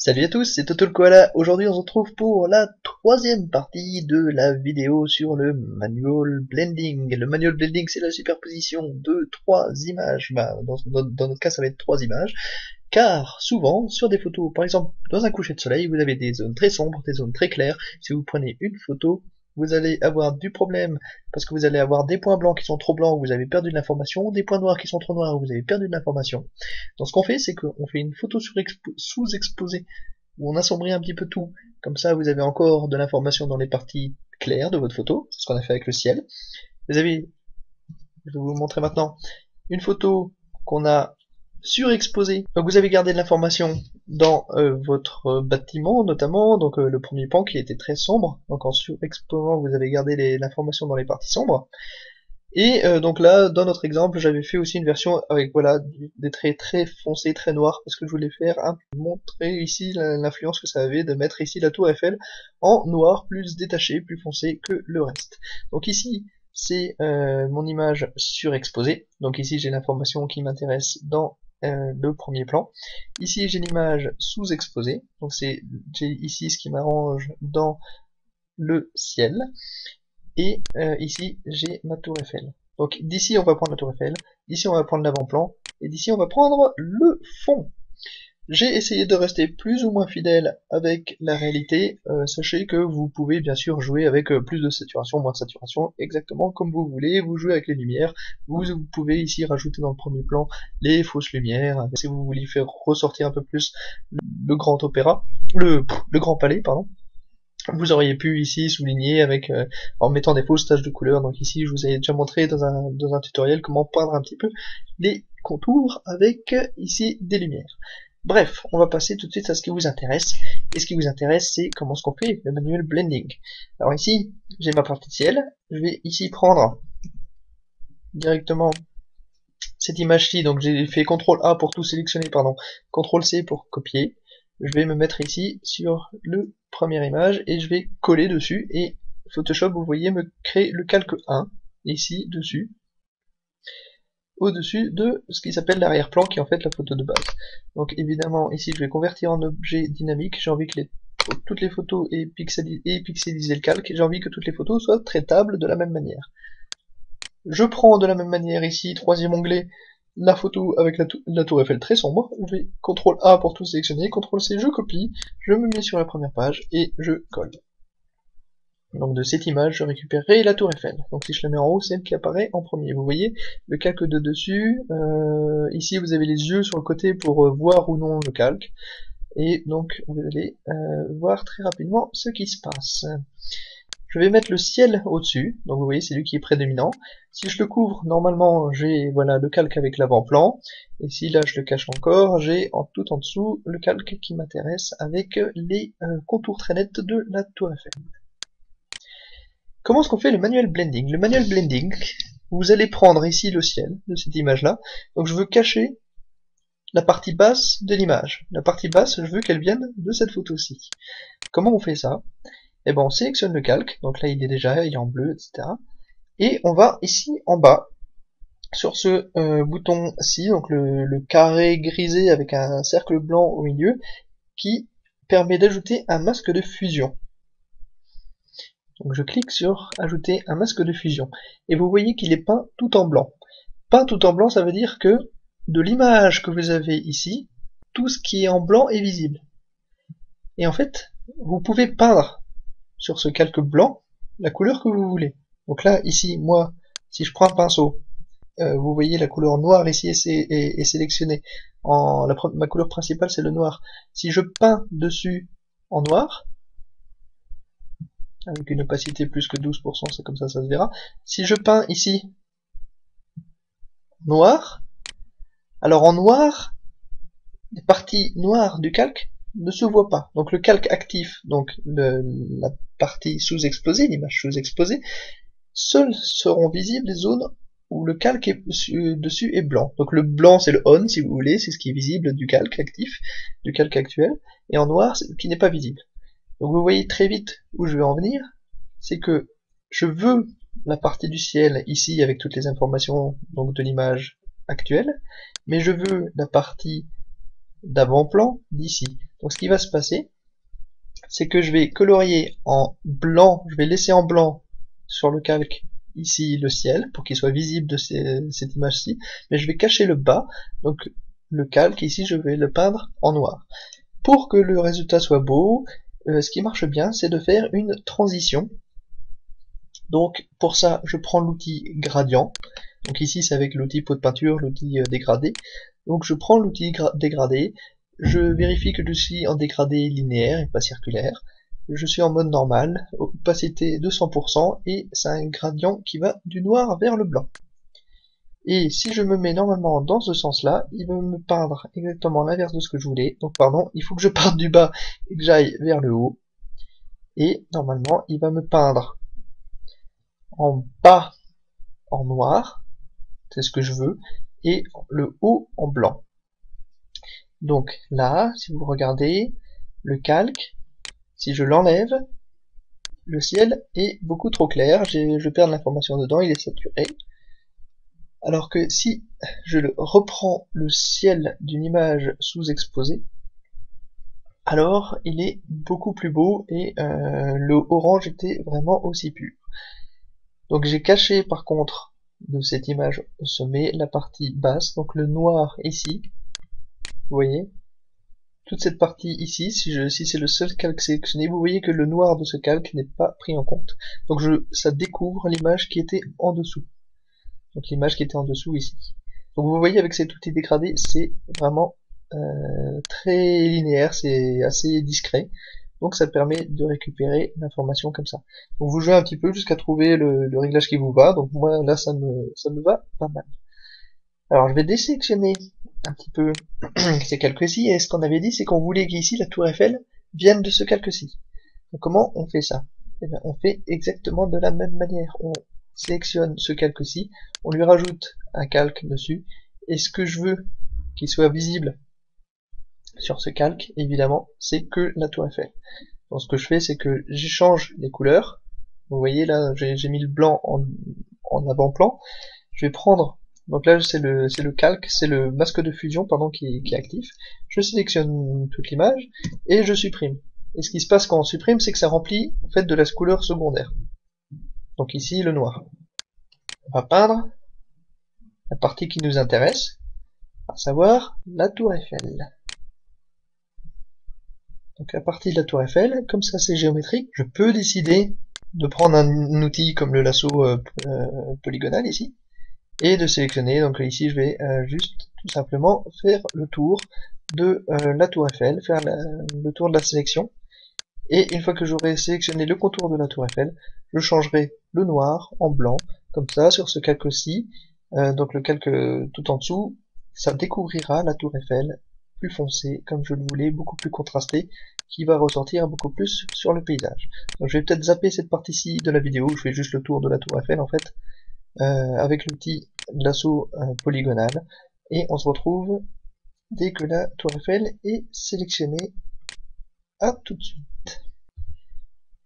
Salut à tous, c'est Toto le Koala. Aujourd'hui on se retrouve pour la troisième partie de la vidéo sur le manual blending. Le manual blending, c'est la superposition de trois images. Dans notre cas ça va être trois images. Car souvent sur des photos, par exemple dans un coucher de soleil, vous avez des zones très sombres, des zones très claires. Si vous prenez une photo, vous allez avoir du problème parce que vous allez avoir des points blancs qui sont trop blancs, vous avez perdu de l'information, des points noirs qui sont trop noirs, vous avez perdu de l'information. Donc ce qu'on fait, c'est qu'on fait une photo sous-exposée où on assombrit un petit peu tout. Comme ça, vous avez encore de l'information dans les parties claires de votre photo. C'est ce qu'on a fait avec le ciel. Vous avez, je vais vous montrer maintenant, une photo qu'on a surexposée. Donc vous avez gardé de l'information dans votre bâtiment notamment, donc le premier pan qui était très sombre. Donc en surexposant, vous avez gardé l'information dans les parties sombres. Et donc là, dans notre exemple, j'avais fait aussi une version avec voilà des traits très foncés, très noirs, parce que je voulais faire montrer ici l'influence que ça avait de mettre ici la tour Eiffel en noir plus détaché, plus foncé que le reste. Donc ici, c'est mon image surexposée. Donc ici, j'ai l'information qui m'intéresse dans le premier plan. Ici, j'ai l'image sous-exposée. Donc j'ai ici ce qui m'arrange dans le ciel. Et ici, j'ai ma tour Eiffel. Donc d'ici, on va prendre la tour Eiffel, d'ici, on va prendre l'avant-plan, et d'ici, on va prendre le fond. J'ai essayé de rester plus ou moins fidèle avec la réalité. Sachez que vous pouvez bien sûr jouer avec plus de saturation, moins de saturation, exactement comme vous voulez. Vous jouez avec les lumières. Vous pouvez ici rajouter dans le premier plan les fausses lumières. Si vous voulez faire ressortir un peu plus le grand opéra, le grand palais, pardon. Vous auriez pu ici souligner avec en mettant des fausses taches de couleur. Donc ici, je vous ai déjà montré dans un tutoriel comment peindre un petit peu les contours avec ici des lumières. Bref, on va passer tout de suite à ce qui vous intéresse. Et ce qui vous intéresse, c'est comment est-ce qu'on fait le manual blending. Alors ici, j'ai ma partie de ciel. Je vais ici prendre directement cette image-ci. Donc j'ai fait CTRL A pour tout sélectionner, pardon, CTRL C pour copier. Je vais me mettre ici sur le première image et je vais coller dessus, et Photoshop, vous voyez, me crée le calque 1 ici dessus, au-dessus de ce qui s'appelle l'arrière-plan, qui est en fait la photo de base. Donc évidemment ici je vais convertir en objet dynamique. J'ai envie que toutes les photos aient pixelisé le calque, j'ai envie que toutes les photos soient traitables de la même manière. Je prends de la même manière ici, troisième onglet, la photo avec la tour Eiffel très sombre. Je vais CTRL A pour tout sélectionner, CTRL C, je copie, je me mets sur la première page et je colle. Donc de cette image, je récupérerai la tour Eiffel. Donc si je la mets en haut, c'est elle qui apparaît en premier. Vous voyez le calque de dessus. Ici, vous avez les yeux sur le côté pour voir ou non le calque. Et donc, vous allez voir très rapidement ce qui se passe. Je vais mettre le ciel au-dessus, donc vous voyez c'est lui qui est prédominant. Si je le couvre, normalement j'ai voilà le calque avec l'avant-plan, et si là je le cache encore, j'ai tout en dessous le calque qui m'intéresse avec les contours très nets de la tour Eiffel. Comment est-ce qu'on fait le manual blending? Le manual blending, vous allez prendre ici le ciel de cette image-là, donc je veux cacher la partie basse de l'image. La partie basse, je veux qu'elle vienne de cette photo-ci. Comment on fait ça? Eh ben on sélectionne le calque, donc là il est en bleu, etc. Et on va ici en bas, sur ce bouton-ci, donc le carré grisé avec un cercle blanc au milieu, qui permet d'ajouter un masque de fusion. Donc je clique sur ajouter un masque de fusion. Et vous voyez qu'il est peint tout en blanc. Peint tout en blanc, ça veut dire que de l'image que vous avez ici, tout ce qui est en blanc est visible. Et en fait, vous pouvez peindre sur ce calque blanc la couleur que vous voulez. Donc là, ici, moi, si je prends un pinceau, vous voyez la couleur noire ici est sélectionnée. Ma couleur principale, c'est le noir. Si je peins dessus en noir, avec une opacité plus que 12%, c'est comme ça se verra. Si je peins ici noir, alors en noir, les parties noires du calque ne se voit pas. Donc le calque actif, donc la partie sous-exposée, l'image sous-exposée, seules seront visibles les zones où le calque dessus est blanc. Donc le blanc c'est le on si vous voulez, c'est ce qui est visible du calque actif, du calque actuel, et en noir c'est ce qui n'est pas visible. Donc vous voyez très vite où je vais en venir, c'est que je veux la partie du ciel ici avec toutes les informations donc de l'image actuelle, mais je veux la partie d'avant-plan d'ici. Donc ce qui va se passer, c'est que je vais colorier en blanc, je vais laisser en blanc sur le calque ici le ciel pour qu'il soit visible de cette image-ci, mais je vais cacher le bas, donc le calque ici je vais le peindre en noir. Pour que le résultat soit beau, ce qui marche bien c'est de faire une transition. Donc pour ça je prends l'outil gradient, donc ici c'est avec l'outil pot de peinture, l'outil dégradé, donc je prends l'outil dégradé, je vérifie que je suis en dégradé linéaire et pas circulaire, je suis en mode normal, opacité 200% et c'est un gradient qui va du noir vers le blanc. Et si je me mets normalement dans ce sens-là, il va me peindre exactement l'inverse de ce que je voulais, donc pardon, il faut que je parte du bas et que j'aille vers le haut, et normalement il va me peindre en bas en noir, c'est ce que je veux, et le haut en blanc. Donc là, si vous regardez, le calque, si je l'enlève, le ciel est beaucoup trop clair, je perds l'information dedans, il est saturé. Alors que si je reprends le ciel d'une image sous-exposée, alors il est beaucoup plus beau et le orange était vraiment aussi pur. Donc j'ai caché par contre de cette image au sommet la partie basse, donc le noir ici, vous voyez, toute cette partie ici, si c'est le seul calque sélectionné, vous voyez que le noir de ce calque n'est pas pris en compte. Donc ça découvre l'image qui était en dessous. Donc l'image qui était en dessous ici. Donc vous voyez avec cet outil dégradé, c'est vraiment très linéaire, c'est assez discret. Donc ça permet de récupérer l'information comme ça. Donc vous jouez un petit peu jusqu'à trouver le réglage qui vous va. Donc moi là ça me va pas mal. Alors je vais désélectionner un petit peu ces calques-ci, et ce qu'on avait dit c'est qu'on voulait qu'ici la tour Eiffel vienne de ce calque-ci. Donc comment on fait ça? Eh bien, on fait exactement de la même manière. On sélectionne ce calque-ci, on lui rajoute un calque dessus, et ce que je veux qu'il soit visible sur ce calque, évidemment, c'est que la tour Eiffel. Donc ce que je fais, c'est que j'échange les couleurs. Vous voyez là, j'ai mis le blanc en avant-plan. Je vais prendre, donc là c'est le calque, c'est le masque de fusion pardon qui est actif. Je sélectionne toute l'image et je supprime. Et ce qui se passe quand on supprime, c'est que ça remplit en fait de la couleur secondaire. Donc ici le noir. On va peindre la partie qui nous intéresse, à savoir la tour Eiffel. Donc la partie de la tour Eiffel, comme ça c'est géométrique, je peux décider de prendre un outil comme le lasso polygonal ici, et de sélectionner, donc ici je vais juste tout simplement faire le tour de la tour Eiffel, faire le tour de la sélection, et une fois que j'aurai sélectionné le contour de la tour Eiffel, je changerai le noir en blanc, comme ça sur ce calque-ci, donc le calque tout en dessous, ça découvrira la tour Eiffel plus foncé, comme je le voulais, beaucoup plus contrasté, qui va ressortir beaucoup plus sur le paysage. Donc je vais peut-être zapper cette partie-ci de la vidéo, je fais juste le tour de la tour Eiffel en fait, avec l'outil lasso polygonal, et on se retrouve dès que la tour Eiffel est sélectionnée. À tout de suite.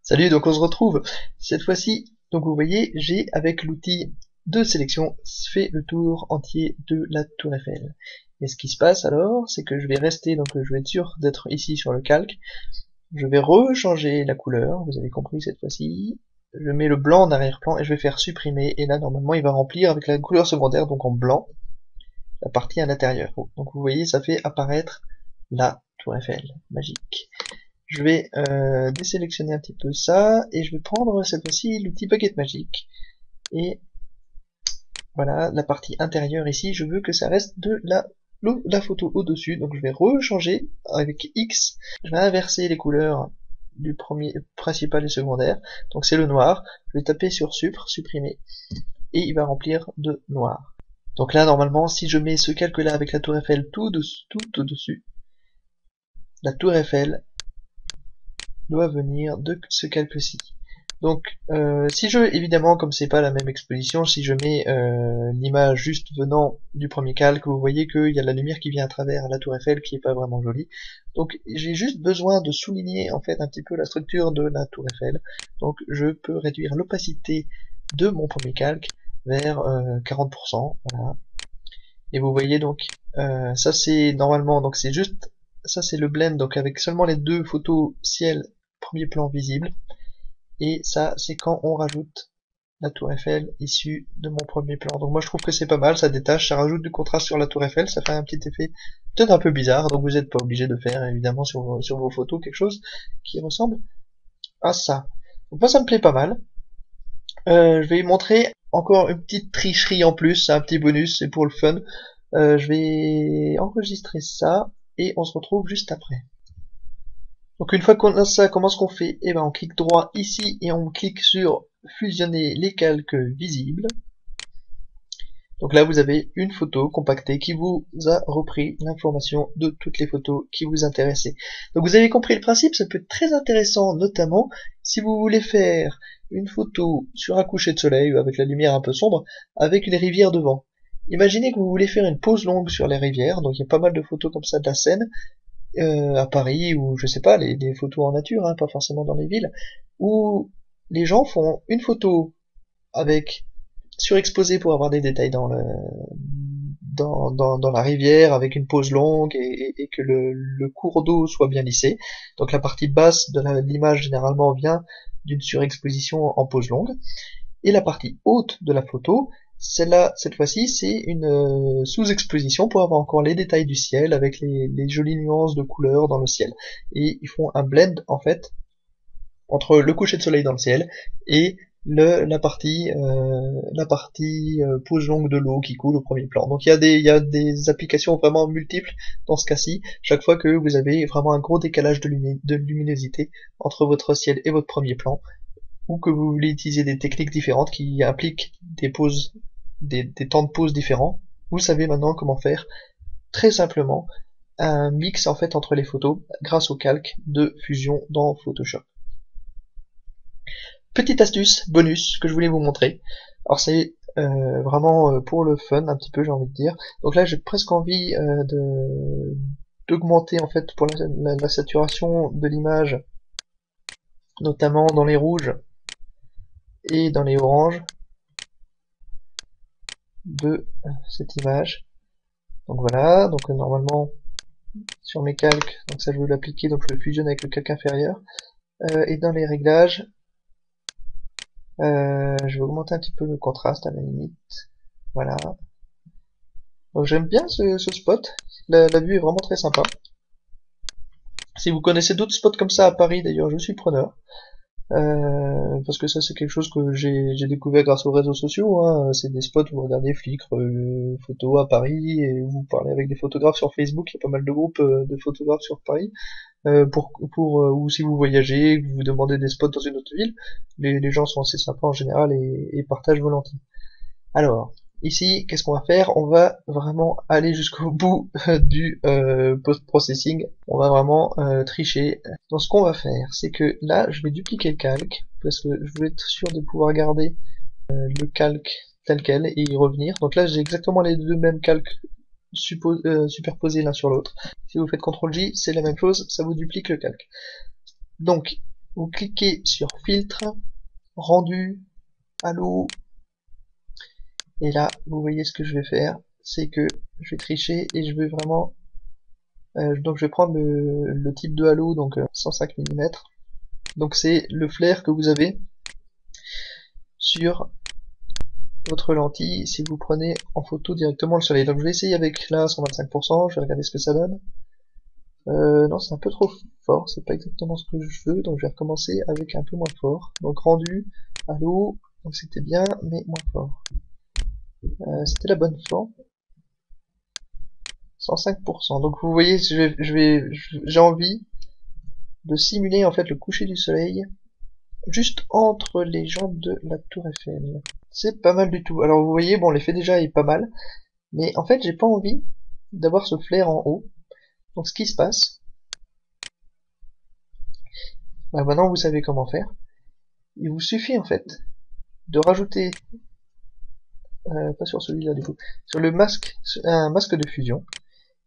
Salut, donc on se retrouve cette fois-ci, donc vous voyez, j'ai avec l'outil de sélection fait le tour entier de la tour Eiffel. Et ce qui se passe alors, c'est que je vais rester, donc je vais être sûr d'être ici sur le calque, je vais rechanger la couleur, vous avez compris cette fois-ci, je mets le blanc en arrière-plan et je vais faire supprimer, et là normalement il va remplir avec la couleur secondaire, donc en blanc, la partie à l'intérieur. Donc vous voyez, ça fait apparaître la tour Eiffel, magique. Je vais désélectionner un petit peu ça, et je vais prendre cette fois-ci l'outil baguette magique, et voilà, la partie intérieure ici, je veux que ça reste de la photo au-dessus, donc je vais rechanger avec X, je vais inverser les couleurs du premier principal et secondaire, donc c'est le noir, je vais taper sur supprimer, et il va remplir de noir. Donc là, normalement, si je mets ce calque-là avec la tour Eiffel tout au-dessus, la tour Eiffel doit venir de ce calque-ci. Donc, si je, évidemment, comme c'est pas la même exposition, si je mets l'image juste venant du premier calque, vous voyez qu'il y a la lumière qui vient à travers la tour Eiffel qui est pas vraiment jolie. Donc, j'ai juste besoin de souligner en fait un petit peu la structure de la tour Eiffel. Donc, je peux réduire l'opacité de mon premier calque vers 40%, voilà. Et vous voyez donc, ça c'est normalement, donc c'est juste ça c'est le blend, donc avec seulement les deux photos ciel, premier plan visible. Et ça, c'est quand on rajoute la tour Eiffel issue de mon premier plan. Donc moi je trouve que c'est pas mal, ça détache, ça rajoute du contraste sur la tour Eiffel, ça fait un petit effet peut-être un peu bizarre, donc vous n'êtes pas obligé de faire évidemment sur vos photos quelque chose qui ressemble à ça. Donc moi ça me plaît pas mal. Je vais montrer encore une petite tricherie en plus, un petit bonus, c'est pour le fun. Je vais enregistrer ça et on se retrouve juste après. Donc une fois qu'on a ça, comment est-ce qu'on fait? Eh ben on clique droit ici et on clique sur fusionner les calques visibles. Donc là vous avez une photo compactée qui vous a repris l'information de toutes les photos qui vous intéressaient. Donc vous avez compris le principe, ça peut être très intéressant notamment si vous voulez faire une photo sur un coucher de soleil avec la lumière un peu sombre avec une rivière devant. Imaginez que vous voulez faire une pause longue sur les rivières, donc il y a pas mal de photos comme ça de la Seine, à Paris ou je sais pas, les photos en nature, hein, pas forcément dans les villes, où les gens font une photo avec surexposé pour avoir des détails dans la rivière avec une pause longue et que le cours d'eau soit bien lissé. Donc la partie basse de l'image généralement vient d'une surexposition en pause longue. Et la partie haute de la photo, celle-là, cette fois-ci, c'est une sous-exposition pour avoir encore les détails du ciel avec les jolies nuances de couleurs dans le ciel. Et ils font un blend, en fait, entre le coucher de soleil dans le ciel et la partie pause longue de l'eau qui coule au premier plan. Donc il y a des applications vraiment multiples dans ce cas-ci, chaque fois que vous avez vraiment un gros décalage de luminosité entre votre ciel et votre premier plan, ou que vous voulez utiliser des techniques différentes qui impliquent des pauses, des temps de pause différents. Vous savez maintenant comment faire très simplement un mix en fait entre les photos grâce au calque de Fusion dans Photoshop. Petite astuce, bonus, que je voulais vous montrer. Alors c'est vraiment pour le fun, un petit peu j'ai envie de dire. Donc là j'ai presque envie d'augmenter en fait pour la saturation de l'image, notamment dans les rouges et dans les oranges de cette image. Donc voilà, donc normalement sur mes calques, donc ça je veux l'appliquer, donc je le fusionne avec le calque inférieur. Et dans les réglages, je vais augmenter un petit peu le contraste à la limite. Voilà. Donc j'aime bien ce spot. La vue est vraiment très sympa. Si vous connaissez d'autres spots comme ça à Paris, d'ailleurs, je suis preneur. Parce que ça c'est quelque chose que j'ai découvert grâce aux réseaux sociaux, hein. C'est des spots où vous regardez Flickr, photos à Paris, et vous parlez avec des photographes sur Facebook, il y a pas mal de groupes de photographes sur Paris, ou si vous voyagez, que vous demandez des spots dans une autre ville, les gens sont assez sympas en général et partagent volontiers. Alors, ici, qu'est-ce qu'on va faire? On va vraiment aller jusqu'au bout du post-processing. On va vraiment tricher. Donc ce qu'on va faire, c'est que là, je vais dupliquer le calque, parce que je veux être sûr de pouvoir garder le calque tel quel et y revenir. Donc là, j'ai exactement les deux mêmes calques superposés l'un sur l'autre. Si vous faites CTRL-J, c'est la même chose, ça vous duplique le calque. Donc, vous cliquez sur Filtre, Rendu, Halo, et là, vous voyez ce que je vais faire, c'est que je vais tricher et je vais vraiment... donc je vais prendre le type de halo, donc 105 mm. Donc c'est le flair que vous avez sur votre lentille si vous prenez en photo directement le soleil. Donc je vais essayer avec là 125%, je vais regarder ce que ça donne. Non, c'est un peu trop fort, c'est pas exactement ce que je veux, donc je vais recommencer avec un peu moins fort. Donc rendu, halo, donc c'était bien, mais moins fort. C'était la bonne forme. 105%. Donc vous voyez, j'ai envie de simuler en fait le coucher du soleil juste entre les jambes de la tour Eiffel. C'est pas mal du tout. Alors vous voyez, bon, l'effet déjà est pas mal, mais en fait j'ai pas envie d'avoir ce flair en haut. Donc ce qui se passe, bah maintenant vous savez comment faire. Il vous suffit en fait de rajouter, pas sur celui-là du coup, sur le masque, un masque de fusion,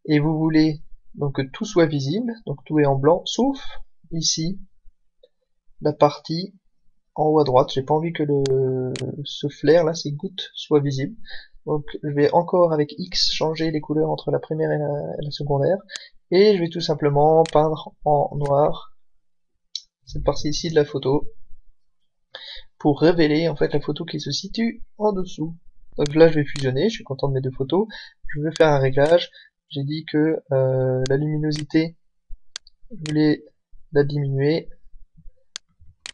et vous voulez donc que tout soit visible, donc tout est en blanc, sauf ici la partie en haut à droite. J'ai pas envie que ce flair là, ces gouttes, soient visibles. Donc je vais encore avec X changer les couleurs entre la primaire et la secondaire, et je vais tout simplement peindre en noir cette partie ici de la photo pour révéler en fait la photo qui se situe en dessous. Donc là je vais fusionner, je suis content de mes deux photos, je vais faire un réglage, j'ai dit que la luminosité, je voulais la diminuer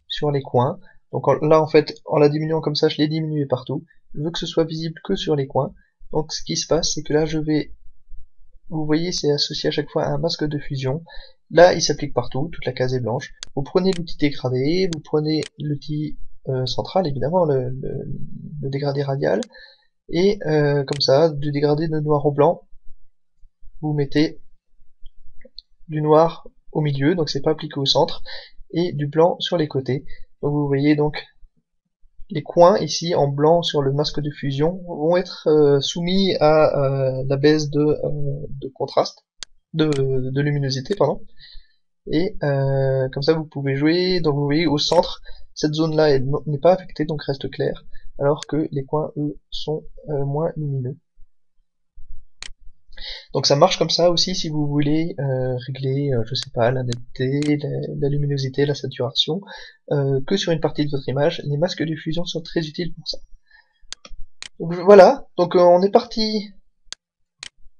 sur les coins. Donc là en fait, en la diminuant comme ça, je l'ai diminué partout. Je veux que ce soit visible que sur les coins. Donc ce qui se passe, c'est que là je vais, vous voyez, c'est associé à chaque fois à un masque de fusion. Là il s'applique partout, toute la case est blanche. Vous prenez l'outil dégradé, vous prenez l'outil central évidemment, le dégradé radial, et comme ça, du dégradé de noir au blanc, vous mettez du noir au milieu, donc c'est pas appliqué au centre, et du blanc sur les côtés. Donc vous voyez donc les coins ici en blanc sur le masque de fusion vont être soumis à la baisse de contraste, de luminosité, pardon. Et comme ça vous pouvez jouer. Donc vous voyez au centre, cette zone là n'est pas affectée, donc reste claire, alors que les coins eux sont moins lumineux. Donc ça marche comme ça aussi si vous voulez régler, je sais pas, la netteté, la luminosité, la saturation, que sur une partie de votre image. Les masques de fusion sont très utiles pour ça. Donc voilà, donc on est parti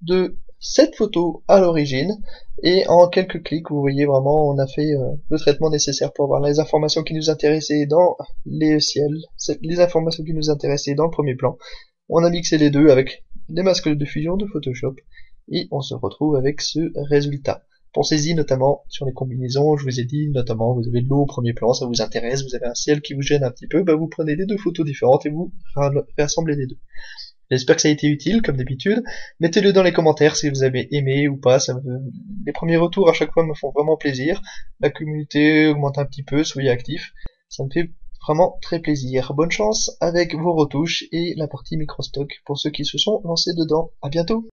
de cette photo à l'origine, et en quelques clics, vous voyez vraiment, on a fait le traitement nécessaire pour avoir les informations qui nous intéressaient dans les ciels, les informations qui nous intéressaient dans le premier plan. On a mixé les deux avec les masques de fusion de Photoshop, et on se retrouve avec ce résultat. Pensez-y notamment sur les combinaisons, je vous ai dit notamment, vous avez de l'eau au premier plan, ça vous intéresse, vous avez un ciel qui vous gêne un petit peu, bah vous prenez les deux photos différentes et vous rassemblez les deux. J'espère que ça a été utile, comme d'habitude. Mettez-le dans les commentaires si vous avez aimé ou pas. Les premiers retours à chaque fois me font vraiment plaisir. La communauté augmente un petit peu, soyez actifs. Ça me fait vraiment très plaisir. Bonne chance avec vos retouches et la partie microstock pour ceux qui se sont lancés dedans. À bientôt!